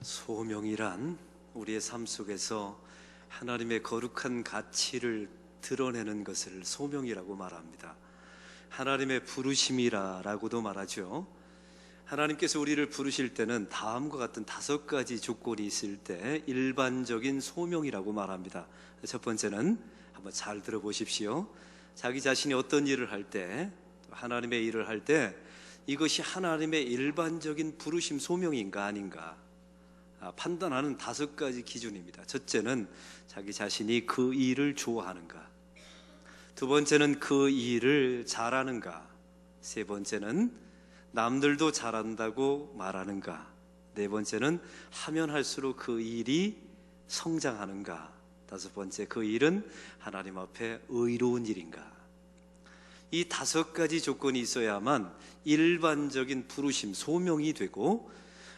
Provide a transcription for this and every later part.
소명이란 우리의 삶 속에서 하나님의 거룩한 가치를 드러내는 것을 소명이라고 말합니다. 하나님의 부르심이라고도 말하죠. 하나님께서 우리를 부르실 때는 다음과 같은 5가지 조건이 있을 때 일반적인 소명이라고 말합니다. 첫 번째는 한번 잘 들어보십시오. 자기 자신이 어떤 일을 할 때, 하나님의 일을 할 때 이것이 하나님의 일반적인 부르심 소명인가 아닌가 판단하는 5가지 기준입니다. 첫째는 자기 자신이 그 일을 좋아하는가, 두 번째는 그 일을 잘하는가, 세 번째는 남들도 잘한다고 말하는가, 네 번째는 하면 할수록 그 일이 성장하는가, 다섯 번째 그 일은 하나님 앞에 의로운 일인가. 이 5가지 조건이 있어야만 일반적인 부르심, 소명이 되고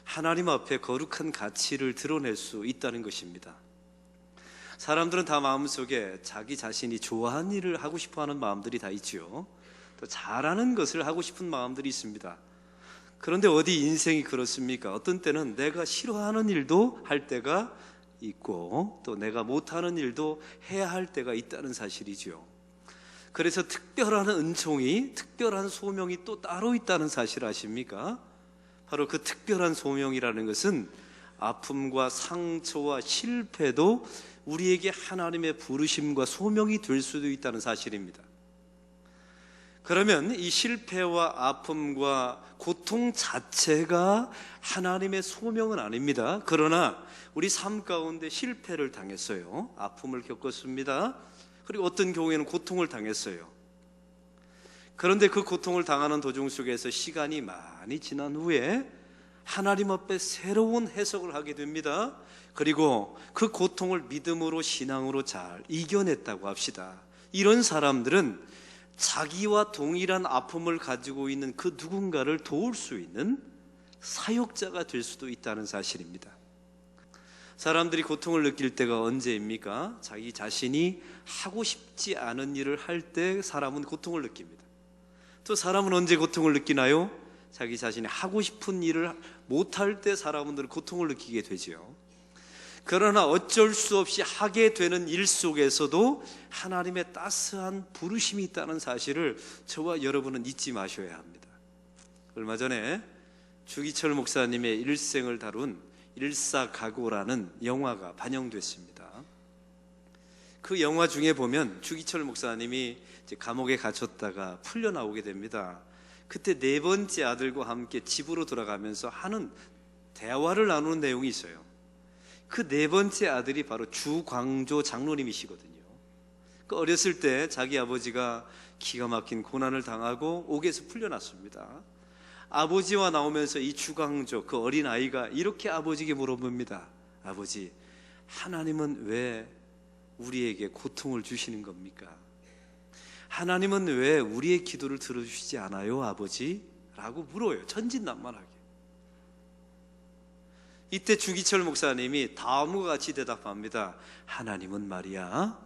하나님 앞에 거룩한 가치를 드러낼 수 있다는 것입니다. 사람들은 다 마음속에 자기 자신이 좋아하는 일을 하고 싶어하는 마음들이 다 있지요. 또 잘하는 것을 하고 싶은 마음들이 있습니다. 그런데 어디 인생이 그렇습니까? 어떤 때는 내가 싫어하는 일도 할 때가 있고 또 내가 못하는 일도 해야 할 때가 있다는 사실이지요. 그래서 특별한 은총이, 특별한 소명이 또 따로 있다는 사실 아십니까? 바로 그 특별한 소명이라는 것은 아픔과 상처와 실패도 우리에게 하나님의 부르심과 소명이 될 수도 있다는 사실입니다. 그러면 이 실패와 아픔과 고통 자체가 하나님의 소명은 아닙니다. 그러나 우리 삶 가운데 실패를 당했어요. 아픔을 겪었습니다. 그리고 어떤 경우에는 고통을 당했어요. 그런데 그 고통을 당하는 도중 속에서 시간이 많이 지난 후에 하나님 앞에 새로운 해석을 하게 됩니다. 그리고 그 고통을 믿음으로, 신앙으로 잘 이겨냈다고 합시다. 이런 사람들은 자기와 동일한 아픔을 가지고 있는 그 누군가를 도울 수 있는 사역자가 될 수도 있다는 사실입니다. 사람들이 고통을 느낄 때가 언제입니까? 자기 자신이 하고 싶지 않은 일을 할 때 사람은 고통을 느낍니다. 또 사람은 언제 고통을 느끼나요? 자기 자신이 하고 싶은 일을 못할 때 사람들은 고통을 느끼게 되죠. 그러나 어쩔 수 없이 하게 되는 일 속에서도 하나님의 따스한 부르심이 있다는 사실을 저와 여러분은 잊지 마셔야 합니다. 얼마 전에 주기철 목사님의 일생을 다룬 일사각오라는 영화가 반영됐습니다. 그 영화 중에 보면 주기철 목사님이 이제 감옥에 갇혔다가 풀려나오게 됩니다. 그때 4번째 아들과 함께 집으로 돌아가면서 하는 대화를 나누는 내용이 있어요. 그 4번째 아들이 바로 주광조 장로님이시거든요. 그 어렸을 때 자기 아버지가 기가 막힌 고난을 당하고 옥에서 풀려났습니다. 아버지와 나오면서 이 주광조, 그 어린 아이가 이렇게 아버지에게 물어봅니다. 아버지, 하나님은 왜 우리에게 고통을 주시는 겁니까? 하나님은 왜 우리의 기도를 들어주시지 않아요, 아버지? 라고 물어요. 천진난만하게. 이때 주기철 목사님이 다음과 같이 대답합니다. 하나님은 말이야,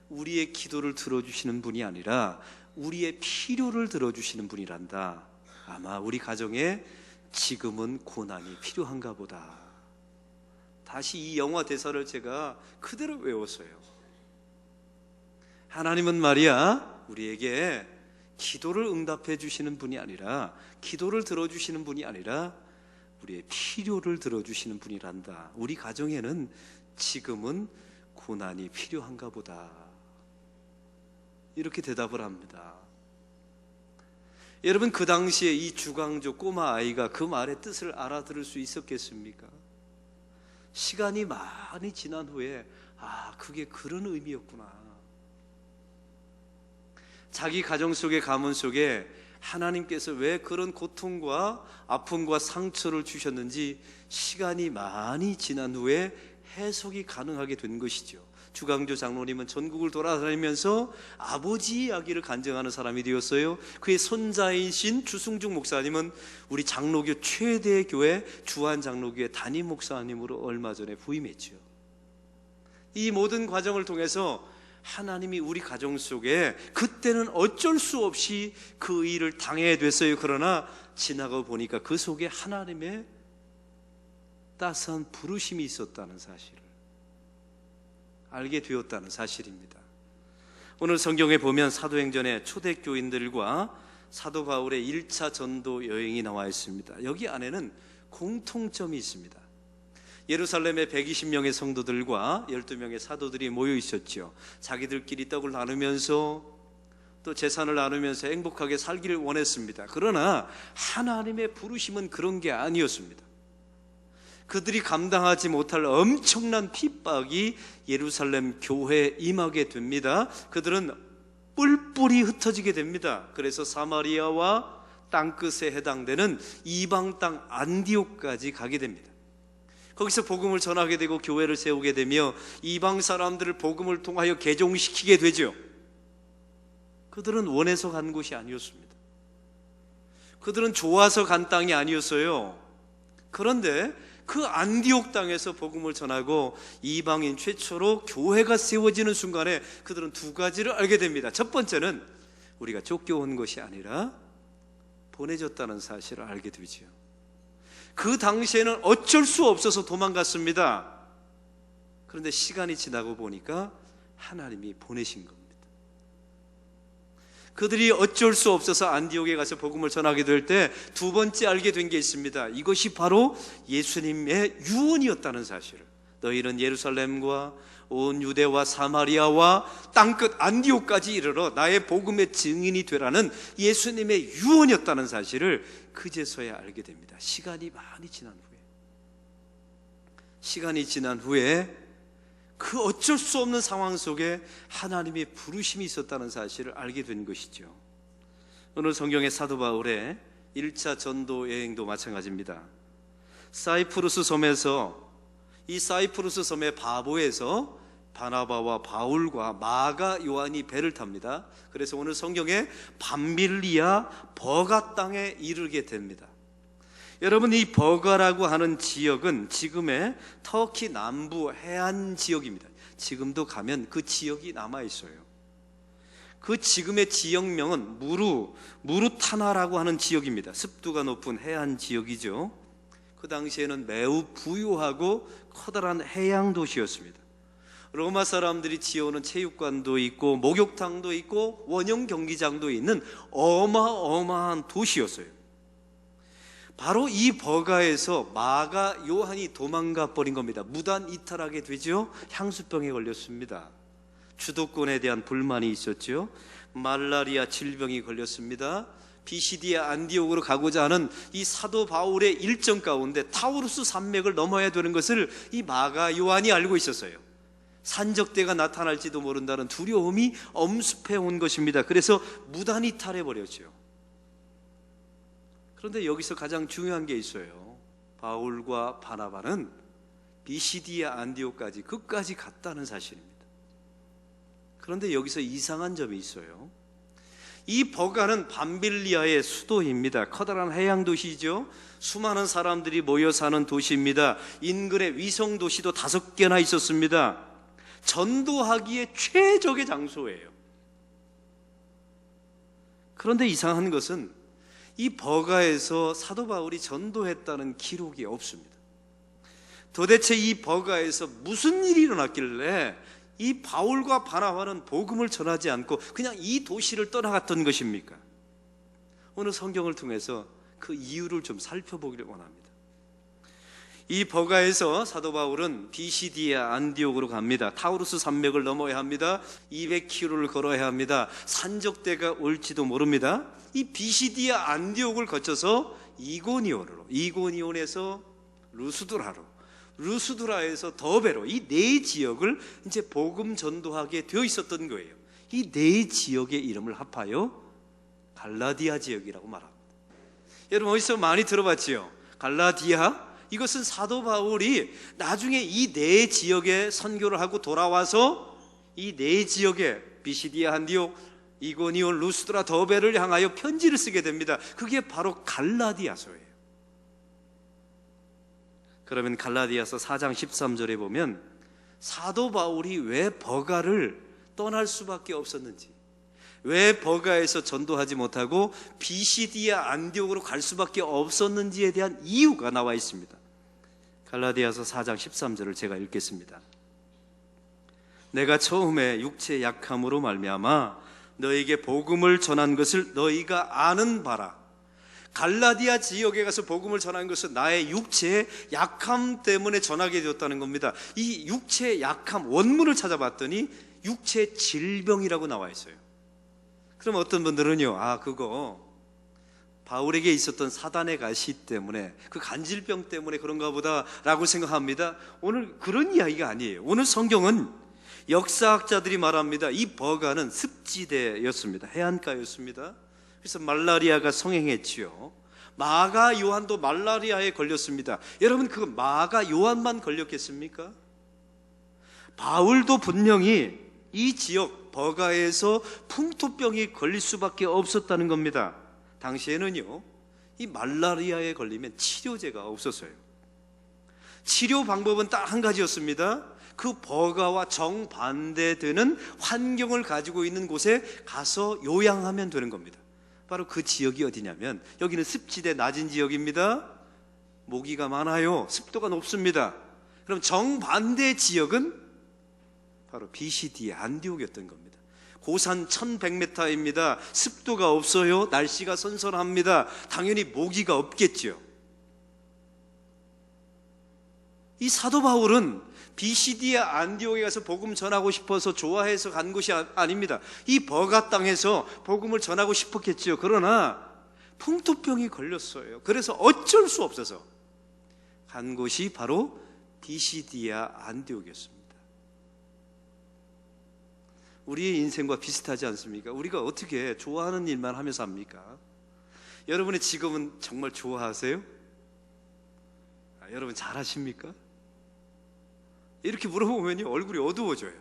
우리의 기도를 들어주시는 분이 아니라 우리의 필요를 들어주시는 분이란다. 아마 우리 가정에 지금은 고난이 필요한가 보다. 다시 이 영화 대사를 제가 그대로 외웠어요. 하나님은 말이야, 우리에게 기도를 응답해 주시는 분이 아니라, 기도를 들어주시는 분이 아니라 우리의 필요를 들어주시는 분이란다. 우리 가정에는 지금은 고난이 필요한가 보다. 이렇게 대답을 합니다. 여러분, 그 당시에 이 주광조 꼬마 아이가 그 말의 뜻을 알아들을 수 있었겠습니까? 시간이 많이 지난 후에 그게 그런 의미였구나. 자기 가정 속의 가문 속에 하나님께서 왜 그런 고통과 아픔과 상처를 주셨는지 시간이 많이 지난 후에 해석이 가능하게 된 것이죠. 주광조 장로님은 전국을 돌아다니면서 아버지 이야기를 간증하는 사람이 되었어요. 그의 손자이신 주승중 목사님은 우리 장로교 최대 교회 주한 장로교회 담임 목사님으로 얼마 전에 부임했죠. 이 모든 과정을 통해서 하나님이 우리 가정 속에 그때는 어쩔 수 없이 그 일을 당해야 됐어요. 그러나 지나가 보니까 그 속에 하나님의 따스한 부르심이 있었다는 사실을 알게 되었다는 사실입니다. 오늘 성경에 보면 사도행전의 초대교인들과 사도 바울의 1차 전도 여행이 나와 있습니다. 여기 안에는 공통점이 있습니다. 예루살렘에 120명의 성도들과 12명의 사도들이 모여 있었죠. 자기들끼리 떡을 나누면서 또 재산을 나누면서 행복하게 살기를 원했습니다. 그러나 하나님의 부르심은 그런 게 아니었습니다. 그들이 감당하지 못할 엄청난 핍박이 예루살렘 교회에 임하게 됩니다. 그들은 뿔뿔이 흩어지게 됩니다. 그래서 사마리아와 땅끝에 해당되는 이방 땅 안디옥까지 가게 됩니다. 거기서 복음을 전하게 되고 교회를 세우게 되며 이방 사람들을 복음을 통하여 개종시키게 되죠. 그들은 원해서 간 곳이 아니었습니다. 그들은 좋아서 간 땅이 아니었어요. 그런데 그 안디옥 땅에서 복음을 전하고 이방인 최초로 교회가 세워지는 순간에 그들은 두 가지를 알게 됩니다. 첫 번째는 우리가 쫓겨온 것이 아니라 보내졌다는 사실을 알게 되죠. 그 당시에는 어쩔 수 없어서 도망갔습니다. 그런데 시간이 지나고 보니까 하나님이 보내신 겁니다. 그들이 어쩔 수 없어서 안디옥에 가서 복음을 전하게 될 때 두 번째 알게 된 게 있습니다. 이것이 바로 예수님의 유언이었다는 사실을. 너희는 예루살렘과 온 유대와 사마리아와 땅끝 안디옥까지 이르러 나의 복음의 증인이 되라는 예수님의 유언이었다는 사실을 그제서야 알게 됩니다. 시간이 지난 후에 그 어쩔 수 없는 상황 속에 하나님의 부르심이 있었다는 사실을 알게 된 것이죠. 오늘 성경의 사도 바울의 1차 전도 여행도 마찬가지입니다. 사이프루스 섬에서, 이 사이프루스 섬의 바보에서 바나바와 바울과 마가 요한이 배를 탑니다. 그래서 오늘 성경에 밤빌리아 버가 땅에 이르게 됩니다. 여러분, 이 버가라고 하는 지역은 지금의 터키 남부 해안 지역입니다. 지금도 가면 그 지역이 남아있어요. 그 지금의 지역명은 무루타나라고 하는 지역입니다. 습도가 높은 해안 지역이죠. 그 당시에는 매우 부유하고 커다란 해양 도시였습니다. 로마 사람들이 지어오는 체육관도 있고 목욕탕도 있고 원형 경기장도 있는 어마어마한 도시였어요. 바로 이 버가에서 마가 요한이 도망가 버린 겁니다. 무단 이탈하게 되죠. 향수병에 걸렸습니다. 주도권에 대한 불만이 있었죠. 말라리아 질병이 걸렸습니다. 비시디아 안디옥으로 가고자 하는 이 사도 바울의 일정 가운데 타우루스 산맥을 넘어야 되는 것을 이 마가 요한이 알고 있었어요. 산적대가 나타날지도 모른다는 두려움이 엄습해 온 것입니다. 그래서 무단 이탈해 버렸죠. 그런데 여기서 가장 중요한 게 있어요. 바울과 바나바는 비시디아 안디옥까지 끝까지 갔다는 사실입니다. 그런데 여기서 이상한 점이 있어요. 이 버가는 밤빌리아의 수도입니다. 커다란 해양 도시죠. 수많은 사람들이 모여 사는 도시입니다. 인근에 위성 도시도 5개나 있었습니다. 전도하기에 최적의 장소예요. 그런데 이상한 것은 이 버가에서 사도 바울이 전도했다는 기록이 없습니다. 도대체 이 버가에서 무슨 일이 일어났길래 이 바울과 바나바는 복음을 전하지 않고 그냥 이 도시를 떠나갔던 것입니까? 오늘 성경을 통해서 그 이유를 좀 살펴보기를 원합니다. 이 버가에서 사도 바울은 비시디아 안디옥으로 갑니다. 타우루스 산맥을 넘어야 합니다. 200km를 걸어야 합니다. 산적대가 올지도 모릅니다. 이 비시디아 안디옥을 거쳐서 이고니온에서 루스드라로, 루스드라에서 더베로, 이 네 지역을 이제 복음 전도하게 되어 있었던 거예요. 이 네 지역의 이름을 합하여 갈라디아 지역이라고 말합니다. 여러분 어디서 많이 들어봤지요? 갈라디아? 이것은 사도 바울이 나중에 이 네 지역에 선교를 하고 돌아와서 이 네 지역에 비시디아 안디옥, 이고니온, 루스드라, 더베를 향하여 편지를 쓰게 됩니다. 그게 바로 갈라디아서예요. 그러면 갈라디아서 4장 13절에 보면 사도 바울이 왜 버가를 떠날 수밖에 없었는지, 왜 버가에서 전도하지 못하고 비시디아 안디옥으로 갈 수밖에 없었는지에 대한 이유가 나와 있습니다. 갈라디아서 4장 13절을 제가 읽겠습니다. 내가 처음에 육체의 약함으로 말미암아 너에게 복음을 전한 것을 너희가 아는 바라. 갈라디아 지역에 가서 복음을 전한 것은 나의 육체의 약함 때문에 전하게 되었다는 겁니다. 이 육체의 약함, 원문을 찾아봤더니 육체의 질병이라고 나와 있어요. 그럼 어떤 분들은요, 그거 바울에게 있었던 사단의 가시 때문에, 그 간질병 때문에 그런가 보다 라고 생각합니다. 오늘 그런 이야기가 아니에요. 오늘 성경은 역사학자들이 말합니다. 이 버가는 습지대였습니다. 해안가였습니다. 그래서 말라리아가 성행했지요. 마가 요한도 말라리아에 걸렸습니다. 여러분, 그 마가 요한만 걸렸겠습니까? 바울도 분명히 이 지역 버가에서 풍토병이 걸릴 수밖에 없었다는 겁니다. 당시에는요, 이 말라리아에 걸리면 치료제가 없었어요. 치료 방법은 딱 한 가지였습니다. 그 버가와 정반대되는 환경을 가지고 있는 곳에 가서 요양하면 되는 겁니다. 바로 그 지역이 어디냐면, 여기는 습지대 낮은 지역입니다. 모기가 많아요. 습도가 높습니다. 그럼 정반대 지역은 바로 비시디의 안디옥이었던 겁니다. 고산 1100m입니다. 습도가 없어요. 날씨가 선선합니다. 당연히 모기가 없겠죠. 이 사도 바울은 비시디아 안디옥에 가서 복음 전하고 싶어서 좋아해서 간 곳이 아닙니다. 이 버가 땅에서 복음을 전하고 싶었겠지요. 그러나 풍토병이 걸렸어요. 그래서 어쩔 수 없어서 간 곳이 바로 비시디아 안디옥이었습니다. 우리의 인생과 비슷하지 않습니까? 우리가 어떻게 좋아하는 일만 하면서 합니까? 여러분의 직업은 정말 좋아하세요? 여러분 잘하십니까? 이렇게 물어보면 얼굴이 어두워져요.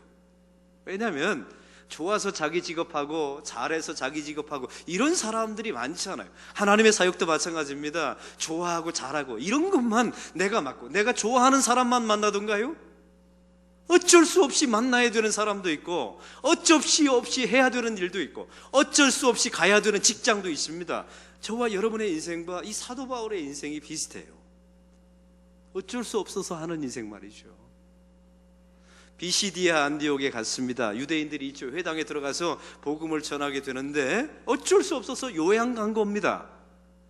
왜냐하면 좋아서 자기 직업하고 잘해서 자기 직업하고 이런 사람들이 많잖아요. 하나님의 사역도 마찬가지입니다. 좋아하고 잘하고 이런 것만 내가 맡고 내가 좋아하는 사람만 만나던가요? 어쩔 수 없이 만나야 되는 사람도 있고 어쩔 수 없이 해야 되는 일도 있고 어쩔 수 없이 가야 되는 직장도 있습니다. 저와 여러분의 인생과 이 사도 바울의 인생이 비슷해요. 어쩔 수 없어서 하는 인생 말이죠. 비시디아 안디옥에 갔습니다. 유대인들이 있죠. 회당에 들어가서 복음을 전하게 되는데 어쩔 수 없어서 요양 간 겁니다.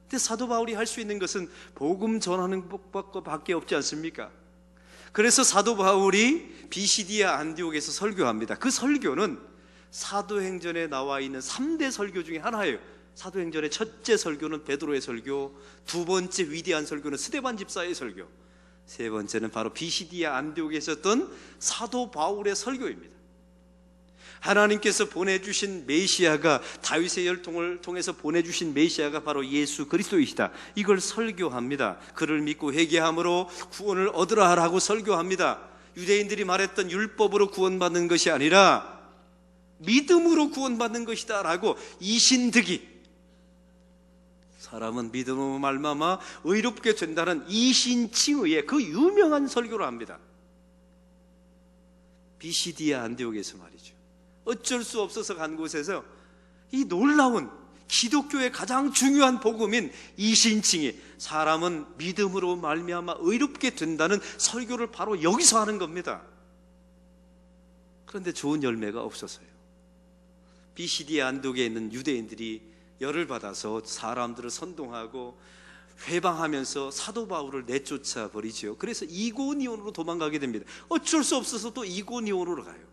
근데 사도 바울이 할 수 있는 것은 복음 전하는 것밖에 없지 않습니까? 그래서 사도 바울이 비시디아 안디옥에서 설교합니다. 그 설교는 사도행전에 나와 있는 3대 설교 중에 하나예요. 사도행전의 첫째 설교는 베드로의 설교, 두 번째 위대한 설교는 스데반 집사의 설교, 세 번째는 바로 비시디아 안디옥에 있었던 사도 바울의 설교입니다. 하나님께서 보내주신 메시아가, 다윗의 혈통을 통해서 보내주신 메시아가 바로 예수 그리스도이시다. 이걸 설교합니다. 그를 믿고 회개함으로 구원을 얻으라 라고 설교합니다. 유대인들이 말했던 율법으로 구원받는 것이 아니라 믿음으로 구원받는 것이다 라고 이신득이, 사람은 믿음으로 말미암아 의롭게 된다는 이신칭의의 그 유명한 설교를 합니다. 비시디아 안디옥에서 말이죠. 어쩔 수 없어서 간 곳에서 이 놀라운 기독교의 가장 중요한 복음인 이신칭의, 사람은 믿음으로 말미암아 의롭게 된다는 설교를 바로 여기서 하는 겁니다. 그런데 좋은 열매가 없어서요. 비시디아 안디옥에 있는 유대인들이 열을 받아서 사람들을 선동하고 회방하면서 사도 바울을 내쫓아 버리죠. 그래서 이고니온으로 도망가게 됩니다. 어쩔 수 없어서 또 이고니온으로 가요.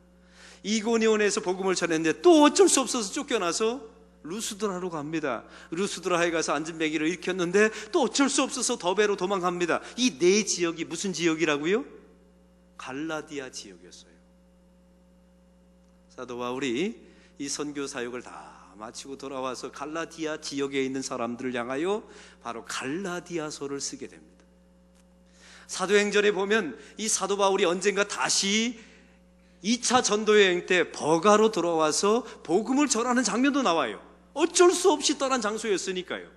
이고니온에서 복음을 전했는데 또 어쩔 수 없어서 쫓겨나서 루스드라로 갑니다. 루스드라에 가서 안전뱅이를 일으켰는데 또 어쩔 수 없어서 더베로 도망갑니다. 이 네 지역이 무슨 지역이라고요? 갈라디아 지역이었어요. 사도 바울이 이 선교 사역을 다 마치고 돌아와서 갈라디아 지역에 있는 사람들을 향하여 바로 갈라디아서를 쓰게 됩니다. 사도행전에 보면 이 사도 바울이 언젠가 다시 2차 전도여행 때 버가로 돌아와서 복음을 전하는 장면도 나와요. 어쩔 수 없이 떠난 장소였으니까요.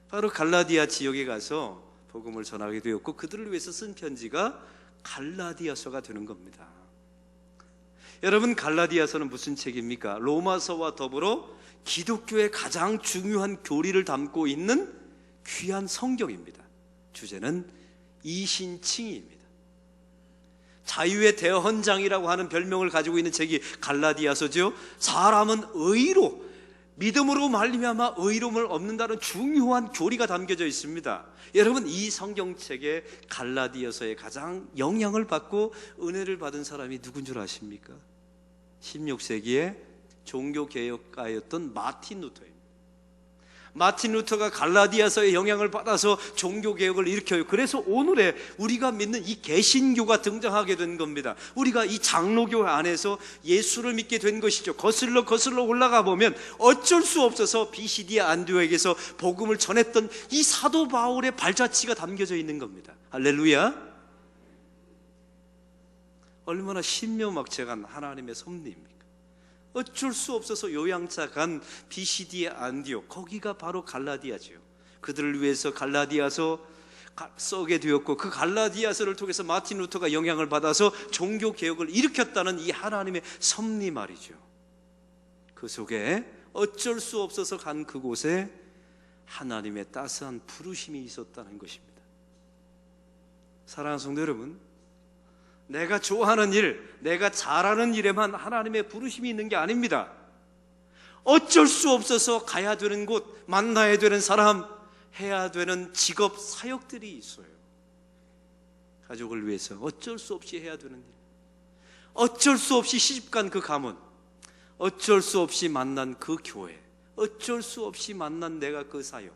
바로 갈라디아 지역에 가서 복음을 전하게 되었고 그들을 위해서 쓴 편지가 갈라디아서가 되는 겁니다. 여러분, 갈라디아서는 무슨 책입니까? 로마서와 더불어 기독교의 가장 중요한 교리를 담고 있는 귀한 성경입니다. 주제는 이신칭의입니다. 자유의 대헌장이라고 하는 별명을 가지고 있는 책이 갈라디아서죠. 사람은 의로, 믿음으로 말미암아 의로움을 얻는다는 중요한 교리가 담겨져 있습니다. 여러분, 이 성경책의 갈라디아서에 가장 영향을 받고 은혜를 받은 사람이 누군 줄 아십니까? 16세기의 종교개혁가였던 마틴 루터입니다. 마틴 루터가 갈라디아서의 영향을 받아서 종교개혁을 일으켜요. 그래서 오늘의 우리가 믿는 이 개신교가 등장하게 된 겁니다. 우리가 이 장로교 안에서 예수를 믿게 된 것이죠. 거슬러 올라가 보면 어쩔 수 없어서 비시디아 안디옥에서 복음을 전했던 이 사도 바울의 발자취가 담겨져 있는 겁니다. 할렐루야. 얼마나 신묘막측한 하나님의 섭리입니까? 어쩔 수 없어서 요양차 간 비시디아 안디옥, 거기가 바로 갈라디아죠. 그들을 위해서 갈라디아서 써게 되었고, 그 갈라디아서를 통해서 마틴 루터가 영향을 받아서 종교개혁을 일으켰다는 이 하나님의 섭리 말이죠. 그 속에 어쩔 수 없어서 간 그곳에 하나님의 따스한 부르심이 있었다는 것입니다. 사랑하는 성도 여러분, 내가 좋아하는 일, 내가 잘하는 일에만 하나님의 부르심이 있는 게 아닙니다. 어쩔 수 없어서 가야 되는 곳, 만나야 되는 사람, 해야 되는 직업, 사역들이 있어요. 가족을 위해서 어쩔 수 없이 해야 되는 일, 어쩔 수 없이 시집간 그 가문, 어쩔 수 없이 만난 그 교회, 어쩔 수 없이 만난 내가 그 사역,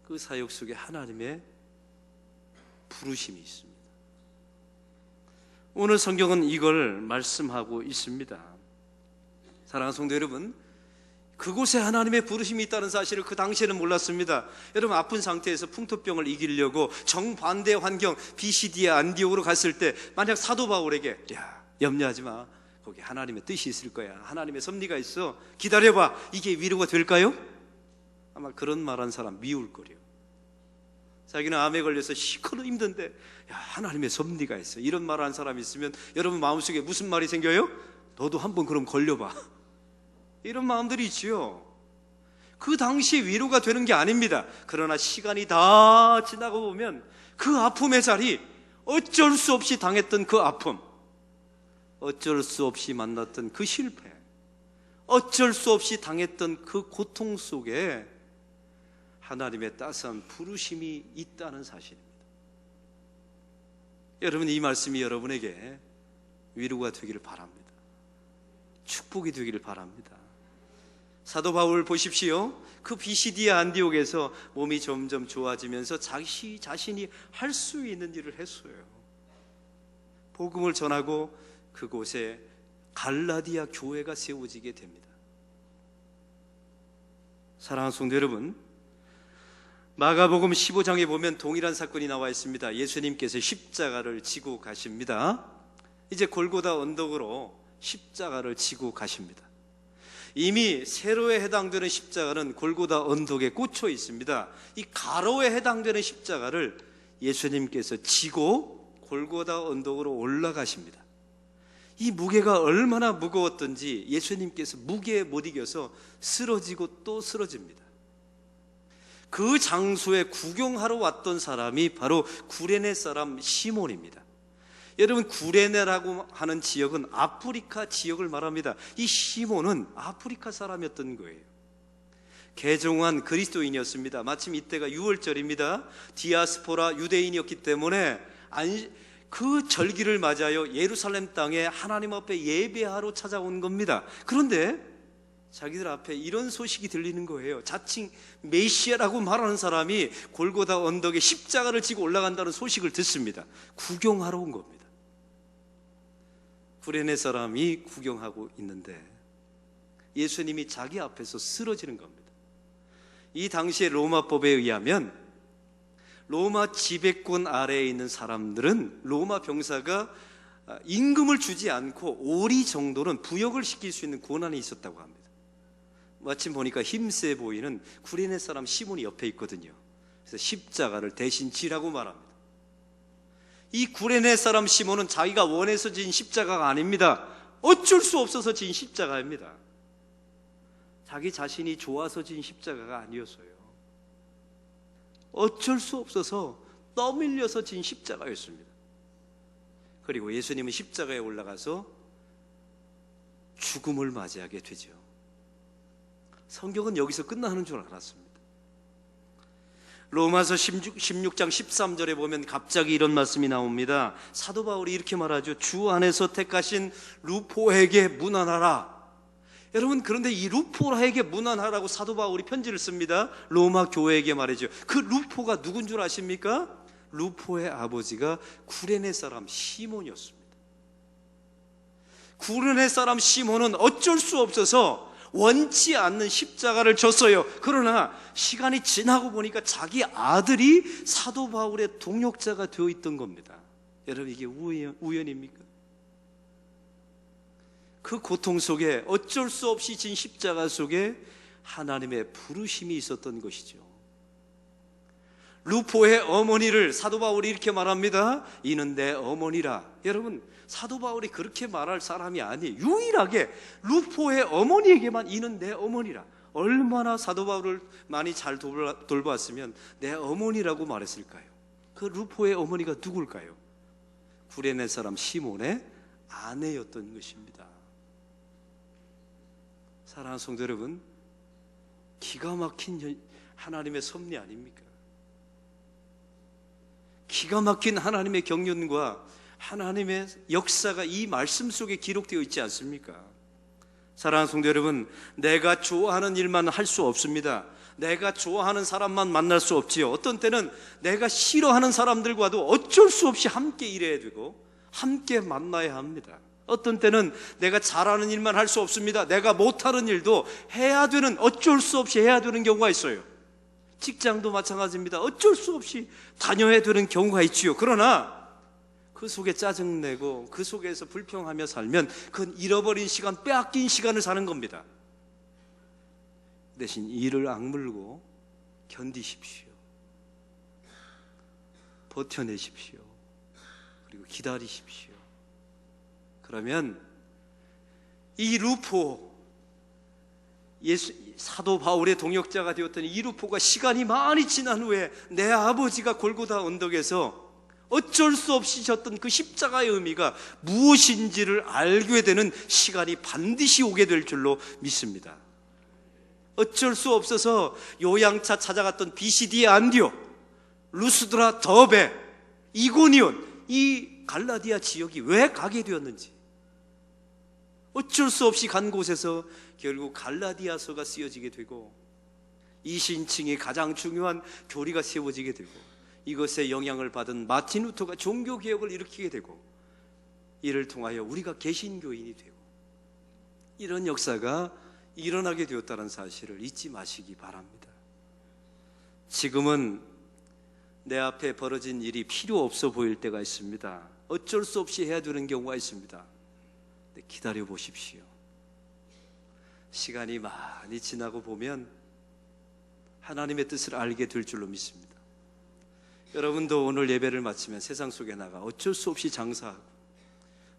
그 사역 속에 하나님의 부르심이 있습니다. 오늘 성경은 이걸 말씀하고 있습니다. 사랑하는 성도 여러분, 그곳에 하나님의 부르심이 있다는 사실을 그 당시에는 몰랐습니다. 여러분, 아픈 상태에서 풍토병을 이기려고 정반대의 환경 비시디아 안디옥으로 갔을 때 만약 사도 바울에게 야, 염려하지 마, 거기 하나님의 뜻이 있을 거야, 하나님의 섭리가 있어, 기다려봐, 이게 위로가 될까요? 아마 그런 말한 사람 미울 거래요. 자기는 암에 걸려서 시커러 힘든데 야, 하나님의 섭리가 있어, 이런 말을 한 사람이 있으면 여러분 마음속에 무슨 말이 생겨요? 너도 한번 그럼 걸려봐, 이런 마음들이 있지요. 그 당시에 위로가 되는 게 아닙니다. 그러나 시간이 다 지나고 보면 그 아픔의 자리, 어쩔 수 없이 당했던 그 아픔, 어쩔 수 없이 만났던 그 실패, 어쩔 수 없이 당했던 그 고통 속에 하나님의 따스한 부르심이 있다는 사실입니다. 여러분, 이 말씀이 여러분에게 위로가 되기를 바랍니다. 축복이 되기를 바랍니다. 사도 바울 보십시오. 그 비시디아 안디옥에서 몸이 점점 좋아지면서 자신이 할 수 있는 일을 했어요. 복음을 전하고 그곳에 갈라디아 교회가 세워지게 됩니다. 사랑하는 성도 여러분, 마가복음 15장에 보면 동일한 사건이 나와 있습니다. 예수님께서 십자가를 지고 가십니다. 이제 골고다 언덕으로 십자가를 지고 가십니다. 이미 세로에 해당되는 십자가는 골고다 언덕에 꽂혀 있습니다. 이 가로에 해당되는 십자가를 예수님께서 지고 골고다 언덕으로 올라가십니다. 이 무게가 얼마나 무거웠던지 예수님께서 무게에 못 이겨서 쓰러지고 또 쓰러집니다. 그 장소에 구경하러 왔던 사람이 바로 구레네 사람 시몬입니다. 여러분, 구레네라고 하는 지역은 아프리카 지역을 말합니다. 이 시몬은 아프리카 사람이었던 거예요. 개종한 그리스도인이었습니다. 마침 이때가 유월절입니다. 디아스포라 유대인이었기 때문에 그 절기를 맞아요 예루살렘 땅에 하나님 앞에 예배하러 찾아온 겁니다. 그런데 자기들 앞에 이런 소식이 들리는 거예요. 자칭 메시아라고 말하는 사람이 골고다 언덕에 십자가를 지고 올라간다는 소식을 듣습니다. 구경하러 온 겁니다. 구레네 사람이 구경하고 있는데 예수님이 자기 앞에서 쓰러지는 겁니다. 이 당시의 로마법에 의하면 로마 지배권 아래에 있는 사람들은 로마 병사가 임금을 주지 않고 오리 정도는 부역을 시킬 수 있는 권한이 있었다고 합니다. 마침 보니까 힘세 보이는 구레네 사람 시몬이 옆에 있거든요. 그래서 십자가를 대신 지라고 말합니다. 이 구레네 사람 시몬은 자기가 원해서 진 십자가가 아닙니다. 어쩔 수 없어서 진 십자가입니다. 자기 자신이 좋아서 진 십자가가 아니었어요. 어쩔 수 없어서 떠밀려서 진 십자가였습니다. 그리고 예수님은 십자가에 올라가서 죽음을 맞이하게 되죠. 성경은 여기서 끝나는 줄 알았습니다. 로마서 16장 13절에 보면 갑자기 이런 말씀이 나옵니다. 사도 바울이 이렇게 말하죠. 주 안에서 택하신 루포에게 문안하라. 여러분, 그런데 이 루포에게 문안하라고 사도 바울이 편지를 씁니다. 로마 교회에게 말이죠. 그 루포가 누군 줄 아십니까? 루포의 아버지가 구레네 사람 시몬이었습니다. 구레네 사람 시몬은 어쩔 수 없어서 원치 않는 십자가를 졌어요. 그러나 시간이 지나고 보니까 자기 아들이 사도 바울의 동역자가 되어 있던 겁니다. 여러분, 이게 우연입니까? 그 고통 속에 어쩔 수 없이 진 십자가 속에 하나님의 부르심이 있었던 것이죠. 루포의 어머니를 사도 바울이 이렇게 말합니다. 이는 내 어머니라. 여러분, 사도 바울이 그렇게 말할 사람이 아니에요. 유일하게 루포의 어머니에게만 이는 내 어머니라. 얼마나 사도 바울을 많이 잘 돌봤으면 내 어머니라고 말했을까요? 그 루포의 어머니가 누굴까요? 구레네 사람 시몬의 아내였던 것입니다. 사랑하는 성도 여러분, 기가 막힌 하나님의 섭리 아닙니까? 기가 막힌 하나님의 경륜과 하나님의 역사가 이 말씀 속에 기록되어 있지 않습니까? 사랑하는 성도 여러분, 내가 좋아하는 일만 할 수 없습니다. 내가 좋아하는 사람만 만날 수 없지요. 어떤 때는 내가 싫어하는 사람들과도 어쩔 수 없이 함께 일해야 되고 함께 만나야 합니다. 어떤 때는 내가 잘하는 일만 할 수 없습니다. 내가 못하는 일도 해야 되는, 어쩔 수 없이 해야 되는 경우가 있어요. 직장도 마찬가지입니다. 어쩔 수 없이 다녀야 되는 경우가 있지요. 그러나 그 속에 짜증내고 그 속에서 불평하며 살면 그건 잃어버린 시간, 빼앗긴 시간을 사는 겁니다. 대신 이를 악물고 견디십시오. 버텨내십시오. 그리고 기다리십시오. 그러면 이 루포, 사도 바울의 동역자가 되었던 이 루포가 시간이 많이 지난 후에 내 아버지가 골고다 언덕에서 어쩔 수 없이 졌던 그 십자가의 의미가 무엇인지를 알게 되는 시간이 반드시 오게 될 줄로 믿습니다. 어쩔 수 없어서 요양차 찾아갔던 비시디의 안디옥, 루스드라, 더베, 이고니온, 이 갈라디아 지역이 왜 가게 되었는지, 어쩔 수 없이 간 곳에서 결국 갈라디아서가 쓰여지게 되고 이신층이 가장 중요한 교리가 세워지게 되고 이것에 영향을 받은 마틴 루터가 종교개혁을 일으키게 되고 이를 통하여 우리가 개신교인이 되고 이런 역사가 일어나게 되었다는 사실을 잊지 마시기 바랍니다. 지금은 내 앞에 벌어진 일이 필요 없어 보일 때가 있습니다. 어쩔 수 없이 해야 되는 경우가 있습니다. 기다려 보십시오. 시간이 많이 지나고 보면 하나님의 뜻을 알게 될 줄로 믿습니다. 여러분도 오늘 예배를 마치면 세상 속에 나가 어쩔 수 없이 장사하고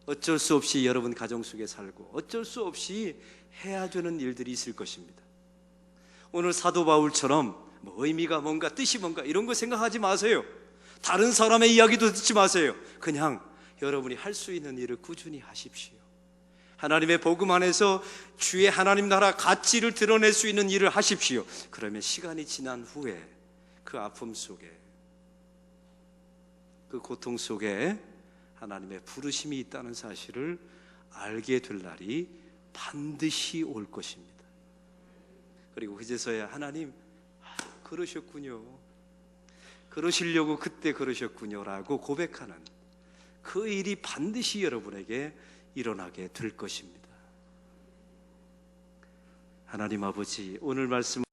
어쩔 수 없이 여러분 가정 속에 살고 어쩔 수 없이 해야 되는 일들이 있을 것입니다. 오늘 사도 바울처럼 의미가 뭔가 뜻이 뭔가 이런 거 생각하지 마세요. 다른 사람의 이야기도 듣지 마세요. 그냥 여러분이 할 수 있는 일을 꾸준히 하십시오. 하나님의 복음 안에서 주의 하나님 나라 가치를 드러낼 수 있는 일을 하십시오. 그러면 시간이 지난 후에 그 아픔 속에 그 고통 속에 하나님의 부르심이 있다는 사실을 알게 될 날이 반드시 올 것입니다. 그리고 그제서야 하나님, 그러셨군요, 그러시려고 그때 그러셨군요 라고 고백하는 그 일이 반드시 여러분에게 일어나게 될 것입니다. 하나님 아버지, 오늘 말씀